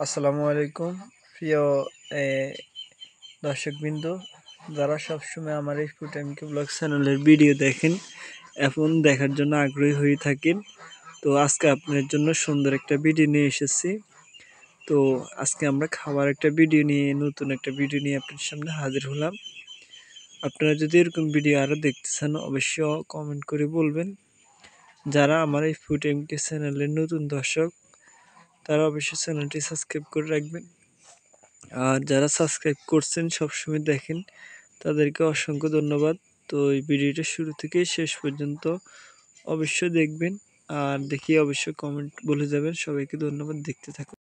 আসসালামু আলাইকুম প্রিয় এ, দর্শকবৃন্দ, যারা সবসময় আমার এই ফুটাইমকে ব্লগ চ্যানেলের ভিডিও দেখেন এবং দেখার জন্য আগ্রহী হয়ে থাকেন। তো আজকে আপনার জন্য সুন্দর একটা ভিডিও নিয়ে এসেছি। তো আজকে আমরা খাবার একটা ভিডিও নিয়ে নতুন একটা ভিডিও নিয়ে আপনার সামনে হাজির হলাম। আপনারা যদি এরকম ভিডিও আরও দেখতে চান অবশ্যই কমেন্ট করে বলবেন। যারা আমার এই ফুটাইমকে চ্যানেলের নতুন দর্শক তারা অবশ্যই চ্যানেলটি সাবস্ক্রাইব করে রাখবেন। আর যারা সাবস্ক্রাইব করছেন সবসময় দেখেন তাদেরকে অসংখ্য ধন্যবাদ। তো এই ভিডিওটা শুরু থেকে শেষ পর্যন্ত অবশ্যই দেখবেন আর দেখি অবশ্যই কমেন্ট বলে যাবেন। সবাইকে ধন্যবাদ, দেখতে থাকুন।